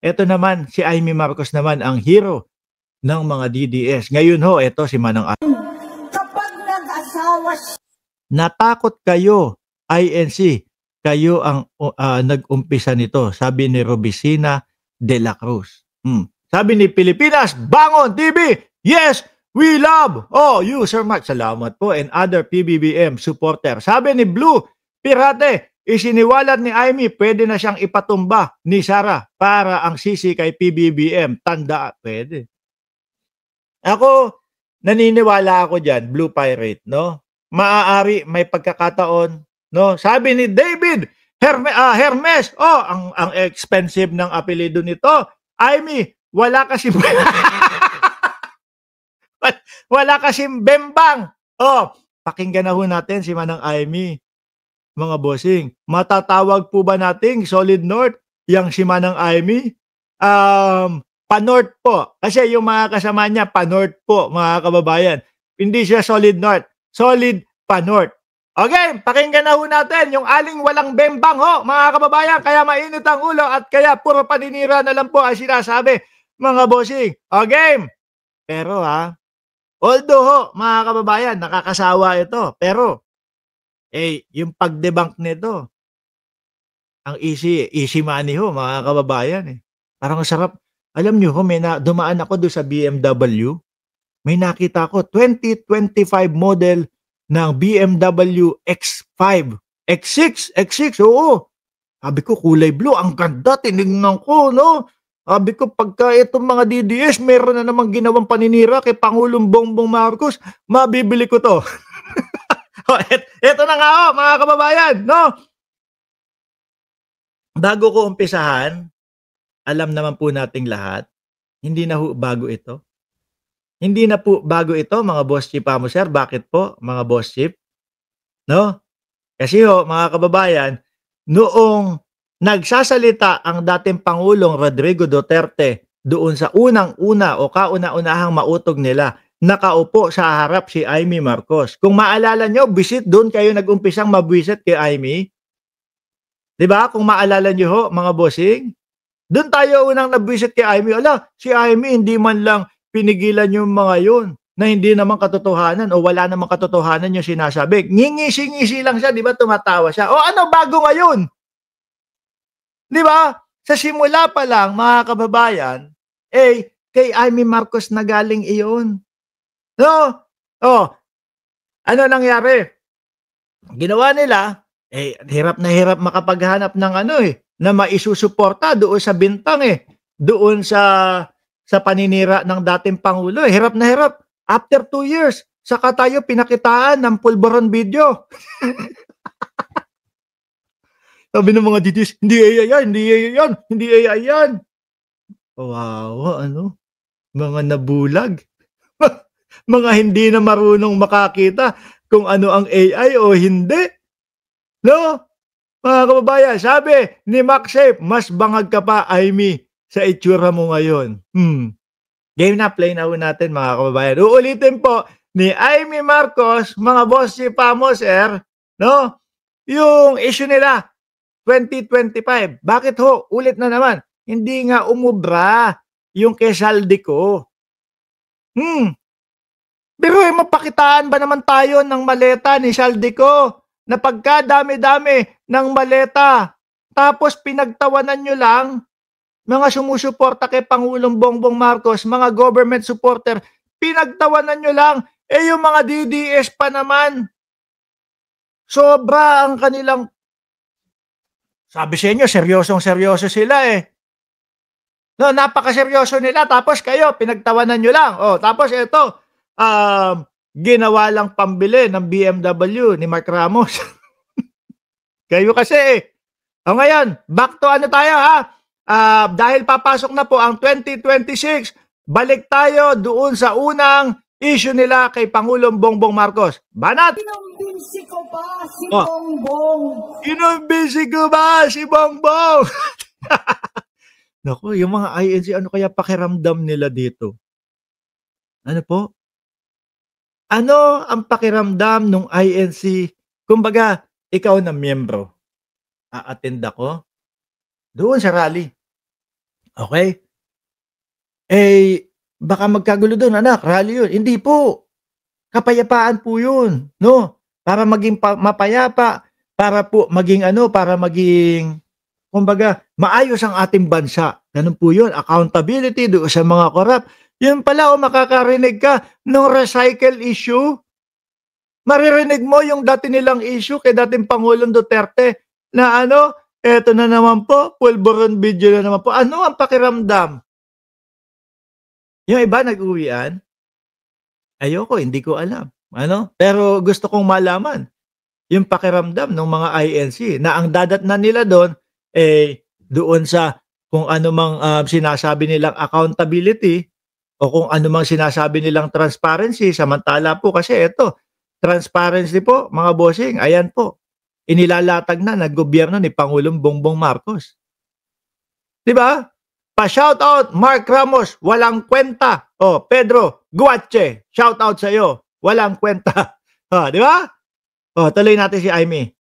Ito naman, si Amy Marcos naman ang hero ng mga DDS. Ngayon ho, ito si Manang Kapag nag-asawa natakot kayo, INC, kayo ang nag-umpisa nito, sabi ni Robicina de la Cruz. Sabi ni Pilipinas, Bangon TV, yes, we love. Oh, you, Sir Mark, salamat po, and other PBBM supporter. Sabi ni Blue Pirate, isiniwalat ni Amy, pwede na siyang ipatumba ni Sara para ang sisi kay PBBM. Tanda, pwede. Ako, naniniwala ako dyan, Blue Pirate, no? Maaari may pagkakataon, no? Sabi ni David Hermes, oh, ang expensive ng apelyido nito. Amy, wala kasi wala kasing bembang. Oh, pakinggan na ho natin si Manang Amy. Mga bossing, matatawag po ba nating Solid North yang si Manang Amy? Pa-North po. Kasi yung mga kasama niya, pa-North po, mga kababayan. Hindi siya Solid North. Solid pa-North. Okay, pakinggan na ho natin yung aling walang bembang ho, mga kababayan. Kaya mainit ang ulo at kaya puro paninira na lang po ang sinasabi, mga bossing. Okay. Pero although ho, mga kababayan, nakakasawa ito. Pero, yung pag-debunk nito, ang easy money ho, mga kababayan. Parang sarap. Alam nyo ho, dumaan ako doon sa BMW. May nakita ko, 2025 model ng BMW X5. X6, oo. Sabi ko, kulay blue. Ang ganda, tinignan ko, no? Sabi ko, pagka itong mga DDS, meron na namang ginawang paninira kay Pangulong Bongbong Marcos, mabibili ko to. Ito na nga ho, mga kababayan, no? Bago ko umpisahan, alam naman po nating lahat, hindi na ho bago ito. Hindi na po bago ito, mga boss chief mo, sir. Bakit po, mga boss chief? No? Kasi ho, mga kababayan, noong nagsasalita ang dating Pangulong Rodrigo Duterte doon sa unang-una o kauna-unahang mautog nila, nakaupo sa harap si Amy Marcos. Kung maalala nyo, visit doon kayo nag-umpisang mabwisit kay Amy. Diba? Kung maalala nyo ho, mga bossing, doon tayo unang nabwisit kay Amy. Ala, si Amy hindi man lang pinigilan yung mga yun na hindi naman katotohanan o wala namang katotohanan yung sinasabi. Ngingisi-ngisi lang siya, di ba? Tumatawa siya. O ano bago ngayon? Di ba? Sa simula pa lang, mga kababayan, kay Amy Marcos na galing iyon. No? Oh, ano nangyari? Ginawa nila, hirap na hirap makapaghanap ng na maisusuporta doon sa bintang doon sa paninira ng dating Pangulo. Hirap na hirap. After 2 years, saka tayo pinakitaan ng pulburon video. Sabi ng mga DDS, hindi AI yan, hindi AI yan, hindi AI yan. Wow, ano? Mga nabulag. Mga hindi na marunong makakita kung ano ang AI o hindi. No? Mga kababayan, sabi ni MacSafe, mas bangag ka pa, Amy, sa itsura mo ngayon. Game na, play na ho natin, mga kababayan. Uulitin po ni Amy Marcos, mga boss si Pamo, sir, no? Yung issue nila, 2025. Bakit ho? Ulit na naman. Hindi nga umubra yung kesaldi ko. Pero mapakitaan ba naman tayo ng maleta ni Saldico na pagkadami-dami ng maleta tapos pinagtawanan nyo lang mga sumusuporta kay Pangulong Bongbong Marcos, mga government supporter, pinagtawanan nyo lang, yung mga DDS pa naman, sobra ang kanilang, sabi sa inyo, seryosong-seryoso sila No, napakaseryoso nila, tapos kayo, pinagtawanan nyo lang. Tapos ito, ginawa lang pambili ng BMW ni Mark Ramos. Kayo kasi ngayon, back to ano tayo dahil papasok na po ang 2026, balik tayo doon sa unang issue nila kay Pangulong Bongbong Marcos. Banat! Kinumbinsi ko ba si Bongbong? Kinumbinsi ko ba si Bongbong? Naku, yung mga INC, ano kaya pakiramdam nila dito? Ano po? Ano ang pakiramdam ng INC? Kumbaga, ikaw na miyembro. A-attend ako doon sa rally. Okay? Eh, baka magkagulo doon, anak, rally yun. Hindi po. Kapayapaan po yun, no? Para maging mapayapa, para po maging ano, para maging, kumbaga, maayos ang ating bansa. Ganun po yun. Accountability doon sa mga corrupt. Yun pala, makakarinig ka ng recycle issue. Maririnig mo yung dati nilang issue kay dating Pangulong Duterte na ano, eto na naman po, pulburon video na naman po. Ano ang pakiramdam? Yung iba nag-uwian? Ayoko, hindi ko alam. Ano? Pero gusto kong malaman yung pakiramdam ng mga INC na ang dadatnan nila doon doon sa kung ano mang sinasabi nilang accountability o kung ano mang sinasabi nilang transparency, samantala po kasi ito, transparency po mga bossing, ayan po, inilalatag na ng gobyerno ni Pangulong Bongbong Marcos. 'Di ba? Pa-shoutout Mark Ramos, walang kwenta. Oh, Pedro Guache, shoutout sa iyo, walang kwenta. Oh, 'di ba? Oh, tuloy natin si Amy.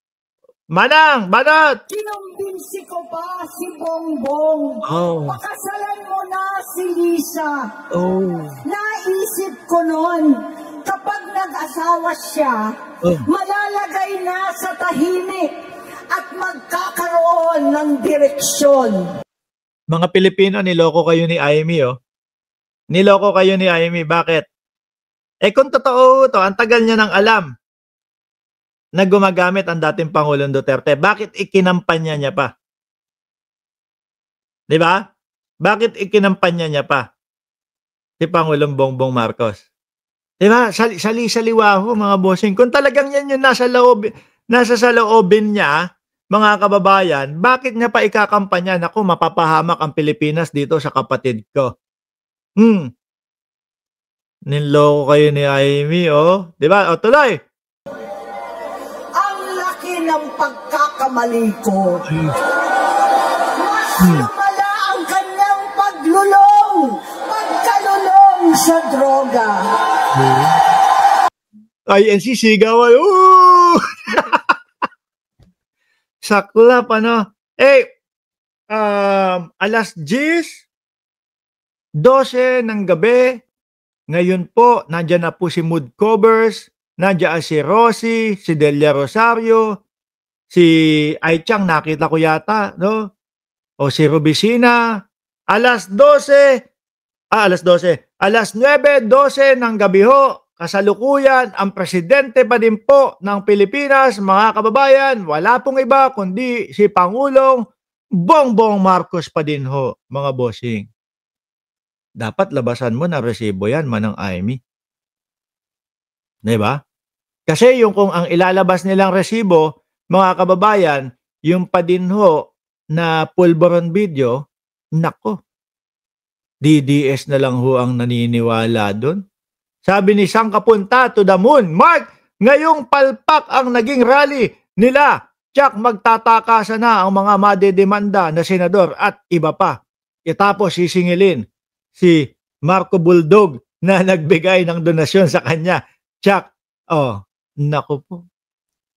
Manang, banat! Kinumbinsi ko pa si Bongbong. Oh. Pakasalan mo na si Lisa. Oh. Naisip ko noon, kapag nag-asawa siya, malalagay na sa tahimik at magkakaroon ng direksyon. Mga Pilipino, niloko kayo ni Amy, oh. Niloko kayo ni Amy. Bakit? Kung totoo to, ang tagal niya nang alam na gumagamit ang dating Pangulong Duterte. Bakit ikinampanya niya pa? 'Di ba? Bakit ikinampanya niya pa si Pangulong Bongbong Marcos? 'Di ba? Sali-saliwa ho, mga bossing. Kung talagang yan yung nasa saloobin niya, mga kababayan, bakit niya pa ikakampanya? Naku, mapapahamak ang Pilipinas dito sa kapatid ko. Niloko kayo ni Amy, oh. 'Di ba? O, tuloy. Ang laki ng pagkakamali ko. Mas lumala ang kanyang pagkalulong sa droga. INC sigawan. Saklap, ano? Alas 10:12 ng gabi. Ngayon po, nandiyan na po si Mood Covers, nandiyan si Rosie, si Delia Rosario, si Aichang, nakita ko yata, no? O si Rubicina. Alas 9:12 ng gabi ho, kasalukuyan, ang presidente pa din po ng Pilipinas, mga kababayan, wala pong iba kundi si Pangulong Bongbong Marcos pa din ho, mga bossing. Dapat labasan mo na resibo yan, Manang Amy. 'Di ba? Kasi yung kung ang ilalabas nilang resibo, mga kababayan, yung pa din ho na pulburon video, nako, DDS na lang ho ang naniniwala doon. Sabi ni Sang Kapunta to the Moon, Mark, ngayong palpak ang naging rally nila. Tsak, magtatakasan na ang mga madedemanda na senador at iba pa. Itapos sisingilin si Marco Bulldog na nagbigay ng donasyon sa kanya. Tsak, naku po.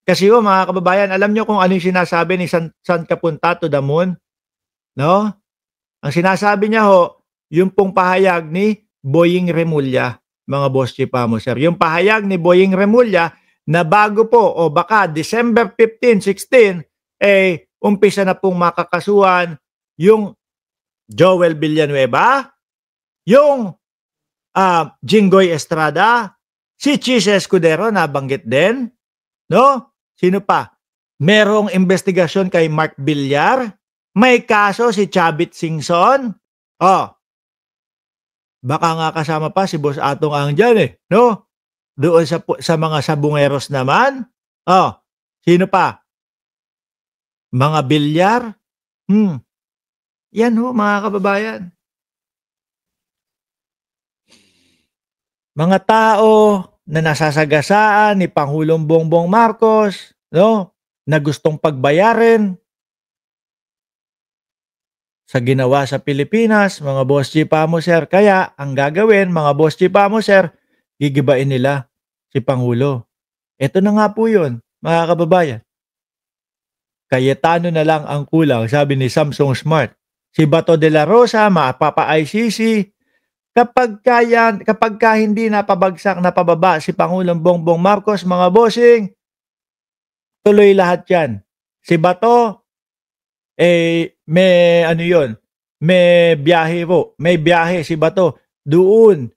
Kasi mga kababayan, alam nyo kung ano yung sinasabi ni San Kapunta to the Moon? No? Ang sinasabi niya ho, yung pong pahayag ni Boying Remulla, mga boss chipamo, sir. Yung pahayag ni Boying Remulla na bago po o baka December 15, 16, umpisa na pong makakasuhan yung Joel Villanueva, yung Jinggoy Estrada, si Chis Escudero, nabanggit din, no? Sino pa? Merong investigasyon kay Mark Villar, may kaso si Chavit Singson, baka nga kasama pa si Boss Atong Ang dyan, no? Doon sa mga sabungeros naman, sino pa? Mga Villar, yan ho, mga kababayan. Mga tao na nasasagasaan ni Pangulong Bongbong Marcos, no, na gustong pagbayarin sa ginawa sa Pilipinas, mga boss chipamo, sir. Kaya ang gagawin, mga boss chipamo, sir, gigibain nila si Pangulo. Ito na nga po yun, mga kababayan. Cayetano na lang ang kulang, sabi ni Samsung Smart. si Bato de la Rosa, mapapa-ICC, kapagka hindi napababa si Pangulong Bongbong Marcos, mga bossing, tuloy lahat yan. Si Bato, may ano yun, may biyahe si Bato doon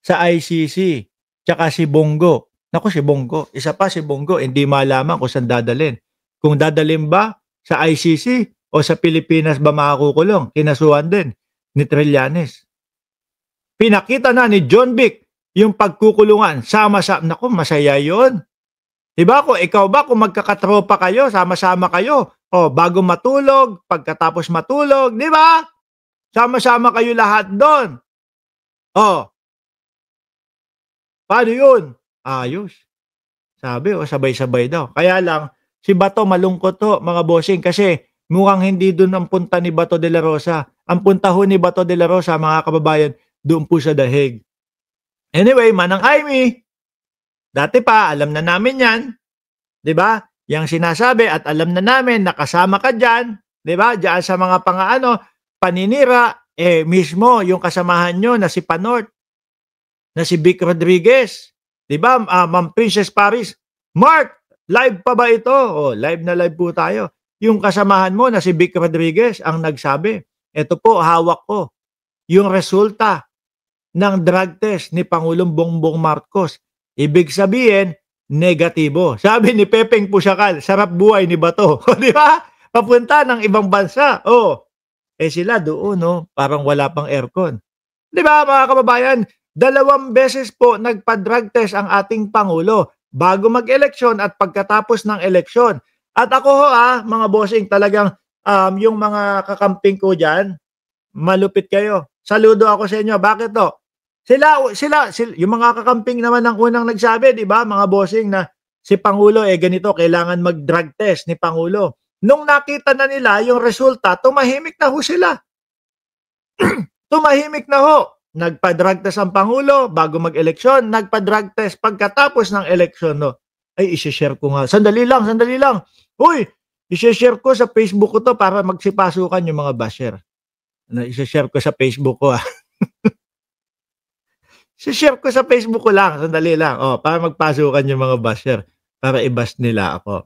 sa ICC, tsaka si Bongo. Naku, si Bongo, isa pa si Bongo, hindi malaman kung saan dadalhin. Kung dadalhin ba sa ICC o sa Pilipinas ba makakukulong, kinasuhan din ni Trillanes. Pinakita na ni John Vic yung pagkukulungan, sama-sama. Naku, masaya yun. Diba kung ikaw ba, kung magkakatropa kayo, sama-sama kayo, bago matulog, pagkatapos matulog, di ba? Sama-sama kayo lahat doon. Paano yun? Ayos. Sabi, sabay-sabay daw. Kaya lang, si Bato malungkot to, mga bossing, kasi mukhang hindi doon ang punta ni Bato de la Rosa. Ang punta ho ni Bato de la Rosa, mga kababayan, doon po sa Dahig. Anyway, Manang Aimee, dati pa, alam na namin yan. Diba? Yang sinasabi at alam na namin, nakasama ka dyan. Diba? Diyan sa mga paninira, mismo yung kasamahan nyo na si Panort, na si Vic Rodriguez. Diba? Ma'am Princess Paris. Mark, live pa ba ito? Live na live po tayo. Yung kasamahan mo na si Vic Rodriguez ang nagsabi, ito po, hawak ko yung resulta ng drug test ni Pangulong Bongbong Marcos. Ibig sabihin, negatibo. Sabi ni Pepeng Pusakal, sarap buhay ni Bato. Di ba? Papunta ng ibang bansa. Sila doon, parang wala pang aircon. Di ba, mga kababayan? 2 beses po nagpa-drug test ang ating Pangulo bago mag-eleksyon at pagkatapos ng eleksyon. At ako mga bossing, talagang yung mga kakamping ko dyan, malupit kayo. Saludo ako sa inyo. Bakit to? Sila, yung mga kakamping naman ang unang nagsabi, di ba, mga bossing, na si Pangulo, ganito, kailangan mag-drug test ni Pangulo. Nung nakita na nila yung resulta, tumahimik na ho sila. Tumahimik na ho. Nagpa-drug test ang Pangulo bago mag-eleksyon, nagpa-drug test pagkatapos ng eleksyon, no? Ay, isi-share ko nga. Sandali lang. Uy, isi-share ko sa Facebook ko to para magsipasukan yung mga basher. Isi-share ko sa Facebook ko, share ko sa Facebook ko lang, sandali lang. Para magpasukan yung mga basher, para i-bash nila ako.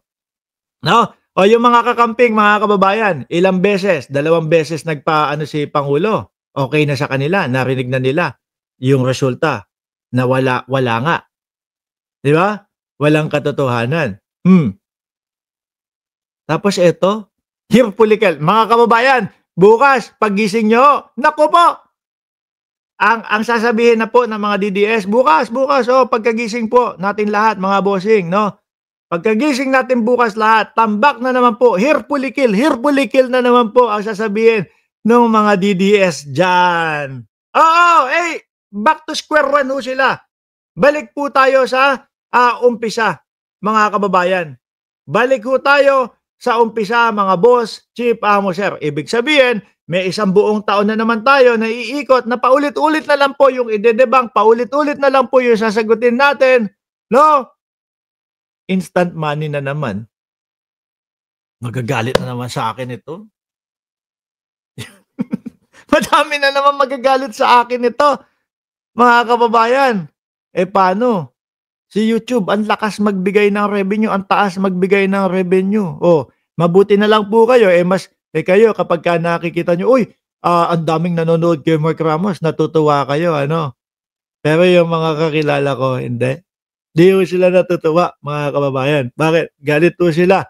No? Yung mga kakamping, mga kababayan, ilang beses, 2 beses si Pangulo. Okay na sa kanila, narinig na nila yung resulta na wala nga. Di ba? Walang katotohanan. Tapos ito, here political. Mga kababayan, bukas, pagising nyo, naku po, ang sasabihin na po ng mga DDS, bukas, pagkagising po natin lahat, mga bossing, no? Pagkagising natin bukas lahat, tambak na naman po, here pulikil na naman po ang sasabihin ng mga DDS dyan. Back to square one ho sila. Balik po tayo sa umpisa, mga kababayan. Balik ho tayo sa umpisa, mga boss, chief, amo, sir. Ibig sabihin, may 1 buong taon na naman tayo na iikot na paulit-ulit na lang po yung idedebang, paulit-ulit na lang po yung sasagutin natin. No? Instant money na naman. Magagalit na naman sa akin ito. Madami na naman magagalit sa akin ito. Mga kababayan, paano? Si YouTube, ang lakas magbigay ng revenue, ang taas magbigay ng revenue. Mabuti na lang po kayo, kayo kapag nakikita nyo, ang daming nanonood kay Mark Ramos, natutuwa kayo, ano? Pero yung mga kakilala ko, hindi. Di sila natutuwa, mga kababayan. Bakit? Galit po sila.